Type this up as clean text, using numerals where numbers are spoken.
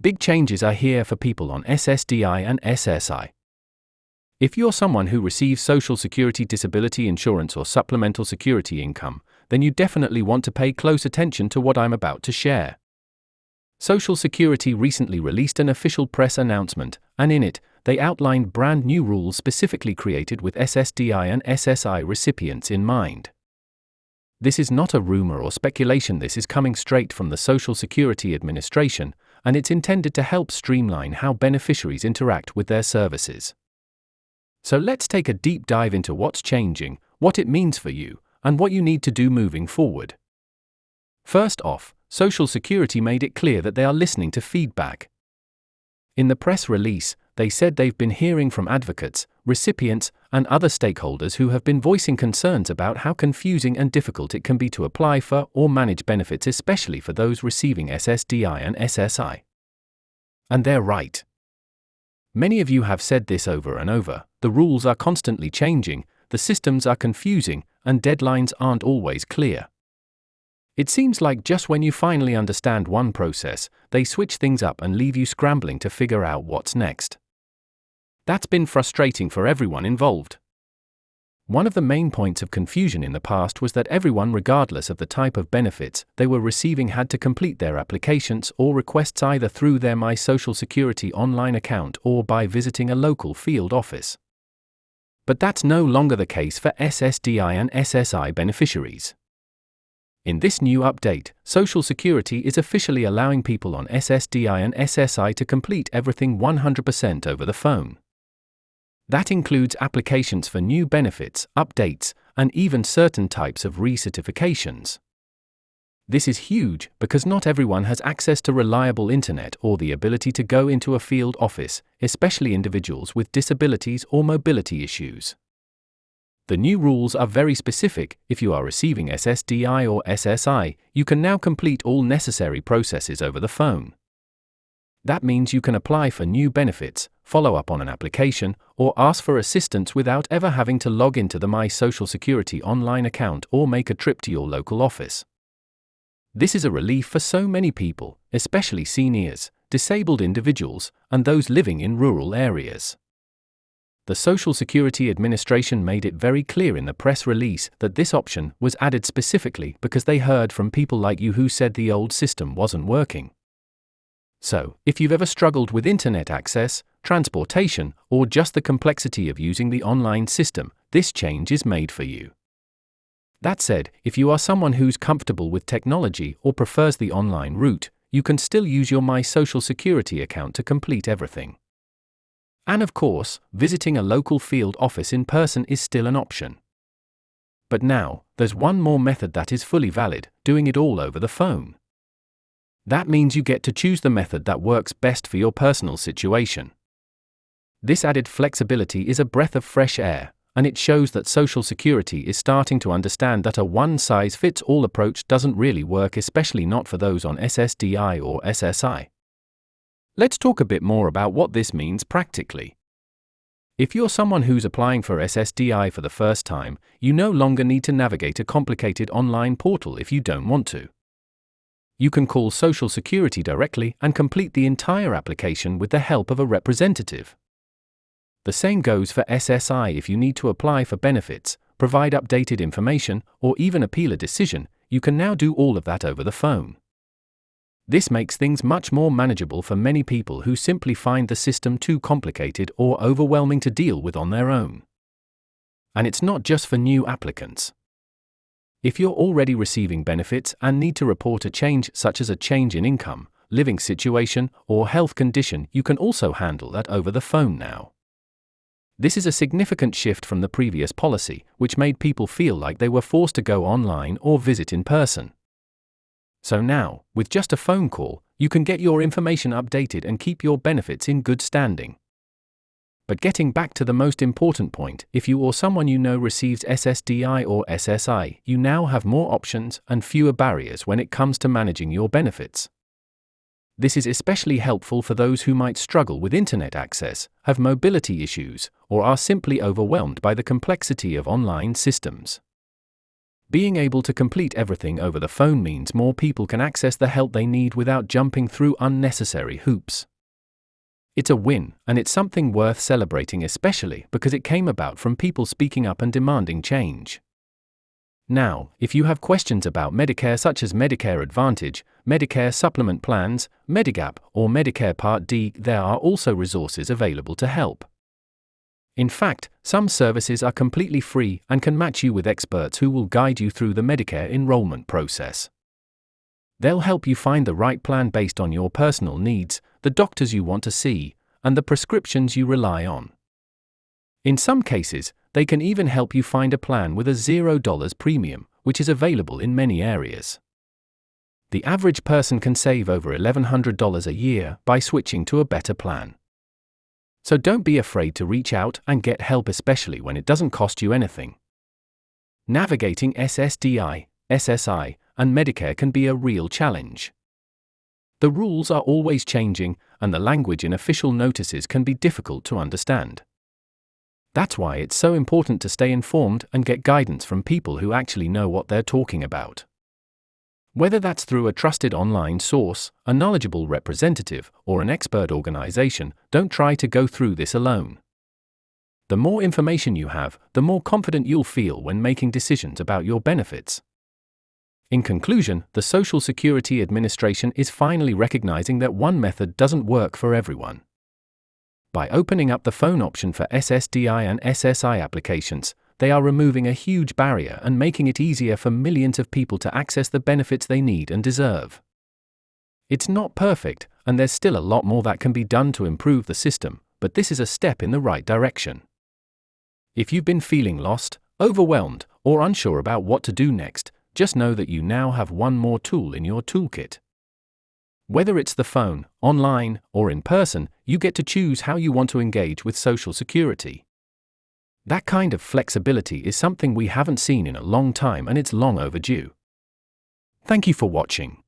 Big changes are here for people on SSDI and SSI. If you're someone who receives Social Security disability insurance or Supplemental Security Income, then you definitely want to pay close attention to what I'm about to share. Social Security recently released an official press announcement, and in it, they outlined brand new rules specifically created with SSDI and SSI recipients in mind. This is not a rumor or speculation. This is coming straight from the Social Security Administration, and it's intended to help streamline how beneficiaries interact with their services. So let's take a deep dive into what's changing, what it means for you, and what you need to do moving forward. First off, Social Security made it clear that they are listening to feedback. In the press release, they said they've been hearing from advocates, recipients, and other stakeholders who have been voicing concerns about how confusing and difficult it can be to apply for or manage benefits, especially for those receiving SSDI and SSI. And they're right. Many of you have said this over and over: the rules are constantly changing, the systems are confusing, and deadlines aren't always clear. It seems like just when you finally understand one process, they switch things up and leave you scrambling to figure out what's next. That's been frustrating for everyone involved. One of the main points of confusion in the past was that everyone, regardless of the type of benefits they were receiving, had to complete their applications or requests either through their My Social Security online account or by visiting a local field office. But that's no longer the case for SSDI and SSI beneficiaries. In this new update, Social Security is officially allowing people on SSDI and SSI to complete everything 100% over the phone. That includes applications for new benefits, updates, and even certain types of recertifications. This is huge because not everyone has access to reliable internet or the ability to go into a field office, especially individuals with disabilities or mobility issues. The new rules are very specific. If you are receiving SSDI or SSI, you can now complete all necessary processes over the phone. That means you can apply for new benefits, follow up on an application, or ask for assistance without ever having to log into the My Social Security online account or make a trip to your local office. This is a relief for so many people, especially seniors, disabled individuals, and those living in rural areas. The Social Security Administration made it very clear in the press release that this option was added specifically because they heard from people like you who said the old system wasn't working. So, if you've ever struggled with internet access, transportation, or just the complexity of using the online system, this change is made for you. That said, if you are someone who's comfortable with technology or prefers the online route, you can still use your My Social Security account to complete everything. And of course, visiting a local field office in person is still an option. But now, there's one more method that is fully valid: doing it all over the phone. That means you get to choose the method that works best for your personal situation. This added flexibility is a breath of fresh air, and it shows that Social Security is starting to understand that a one-size-fits-all approach doesn't really work, especially not for those on SSDI or SSI. Let's talk a bit more about what this means practically. If you're someone who's applying for SSDI for the first time, you no longer need to navigate a complicated online portal if you don't want to. You can call Social Security directly and complete the entire application with the help of a representative. The same goes for SSI. If you need to apply for benefits, provide updated information, or even appeal a decision, you can now do all of that over the phone. This makes things much more manageable for many people who simply find the system too complicated or overwhelming to deal with on their own. And it's not just for new applicants. If you're already receiving benefits and need to report a change, such as a change in income, living situation, or health condition, you can also handle that over the phone now. This is a significant shift from the previous policy, which made people feel like they were forced to go online or visit in person. So now, with just a phone call, you can get your information updated and keep your benefits in good standing. But getting back to the most important point, if you or someone you know receives SSDI or SSI, you now have more options and fewer barriers when it comes to managing your benefits. This is especially helpful for those who might struggle with internet access, have mobility issues, or are simply overwhelmed by the complexity of online systems. Being able to complete everything over the phone means more people can access the help they need without jumping through unnecessary hoops. It's a win, and it's something worth celebrating, especially because it came about from people speaking up and demanding change. Now, if you have questions about Medicare such as Medicare Advantage, Medicare Supplement Plans, Medigap, or Medicare Part D, there are also resources available to help. In fact, some services are completely free and can match you with experts who will guide you through the Medicare enrollment process. They'll help you find the right plan based on your personal needs, the doctors you want to see, and the prescriptions you rely on. In some cases, they can even help you find a plan with a $0 premium, which is available in many areas. The average person can save over $1,100 a year by switching to a better plan. So don't be afraid to reach out and get help, especially when it doesn't cost you anything. Navigating SSDI, SSI, and Medicare can be a real challenge. The rules are always changing, and the language in official notices can be difficult to understand. That's why it's so important to stay informed and get guidance from people who actually know what they're talking about. Whether that's through a trusted online source, a knowledgeable representative, or an expert organization, don't try to go through this alone. The more information you have, the more confident you'll feel when making decisions about your benefits. In conclusion, the Social Security Administration is finally recognizing that one method doesn't work for everyone. By opening up the phone option for SSDI and SSI applications, they are removing a huge barrier and making it easier for millions of people to access the benefits they need and deserve. It's not perfect, and there's still a lot more that can be done to improve the system, but this is a step in the right direction. If you've been feeling lost, overwhelmed, or unsure about what to do next, just know that you now have one more tool in your toolkit. Whether it's the phone, online, or in person, you get to choose how you want to engage with Social Security. That kind of flexibility is something we haven't seen in a long time, and it's long overdue. Thank you for watching.